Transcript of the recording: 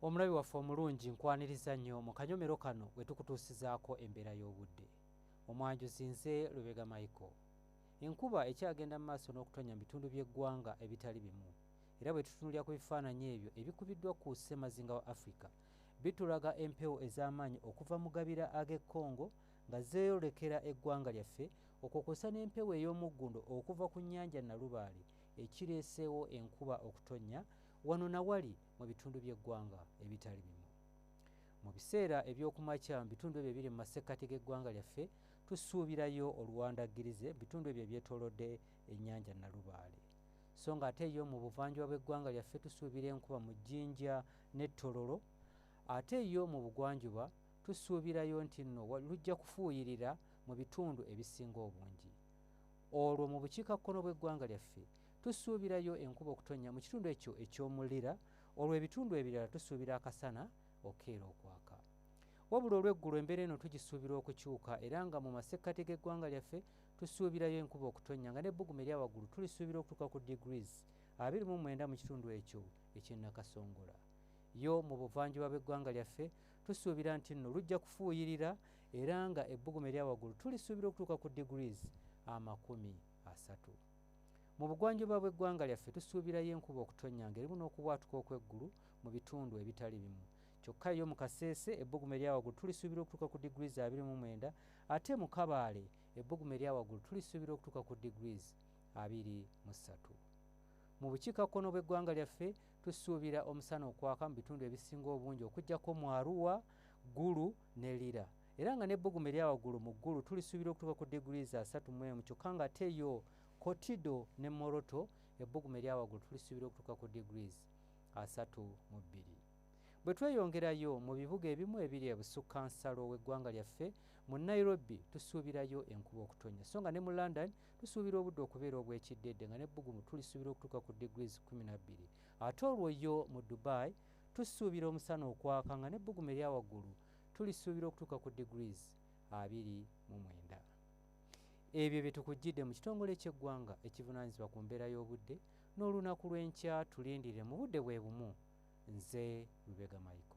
Omulabi waffe omulungi nkwaniriza nnyo mu kanyomero kano we tukutuusizaako embeera y'obudde. Omwanjuzi nze Lubega Micheal. Enkuba ekyagenda mu maaso n'okutonya mu bitundu by'eggwanga ebitali bimu. Era bwe tutunulira ku bifaananyi ebyo ebikubiddwa ku ssemazinga wa Africa, bitulaga empewo ez'amaanyi okuva mu gabira ag'e Congo nga zeeyolekera eggwanga lyaffe, okwo kw'ossa n'empewo ey'omuggundo okuva ku nnyanja Nalubaale ekireeseewo enkuba okutonnya wano na wali mu bitundu by'eggwanga ebitali bimu. Mu biseera eby'okumakya mu bitundu ebyo ebiri mu masekkati g'eggwanga lyaffe, tusuubirayo oluwandaggirize bitundu ebyo ebyetoolodde ennyanja Nalubaale. So nga ate yo mu buvanjuba bw'eggwanga lyaffe tusuubira enkuba mu Jjinja ne Tororo, ate yo mu bugwanjuba tusuubirayo nti nno lujja kufuuyirira mu bitundu ebisinga obungi. Olwo mu bukiikakkono bw'eggwanga lyaffe tusuubirayo enkuba okutonnya mu kitundu ekyo eky'omulira, olwo ebitundu ebirala tusuubira akasana okeera okwaka. Wabula olw'eggulu embeera eno tugisuubira okukyuka era nga mu masekkati g'eggwanga lyaffe tusuubirayo enkuba okutonnya nga n'ebbugumu erya waggulu tulisuubira okutuuka ku degrees 29 mu kitundu ekyo eky'e Nakasongola. Yo mu buvanjuba bw'eggwanga lyaffe tusuubira nti nno lujja kufuuyirira era nga ebbugumu erya waggulu tulisuubira okutuuka ku degrees 30. Mu bugwanjuba bw'eggwanga lyaffe tusuubirayo enkuba okutonnya ng'erimu n'okubwatuka okw'eggulu mu bitundu ebitali bimu. Kyokka yo mu Kaseese ebbugumu erya waggulu tulisuubira okutuuka ku degrees 29, ate mu Kabaale ebbugumu erya waggulu tulisuubira okutuuka ku degrees 23. Mu bukiikakkono bw'eggwanga lyaffe tusuubira omusana okwaka mu bitundu ebisinga obungi okuggyako mu Arua, Gulu ne Lira. Era nga n'ebbugumu erya waggulu mu Gulu tulisuubira okutuuka ku degrees 31, kyokka nga ate yo Kotido ne Moroto ebbugumu erya waggulu tulisuubira okutuuka ku degrees 32. Bwe tweyongerayo mu bibuga ebimu ebiri ebusukkansalo w'eggwanga lyaffe, mu Nairobi tusuubirayo enkuba okutonnya, so nga ne mu London tusuubira obudde okubeera obw'ekiddedde nga n'ebbugumu tulisuubira okutuuka ku degrees 12. Ate olwo yo mu Dubai tusuubira omusana okwaka nga n'ebbugumu erya waggulu tulisuubira okutuuka ku degrees 29. Ebyo bye tukujjidde mu kitongole ky'eggwanga ekivunaanyizibwa ku mbeera y'obudde, n'olunaku lw'enkya tulindirire mu budde bwe bumu. Nze Lubega Micheal.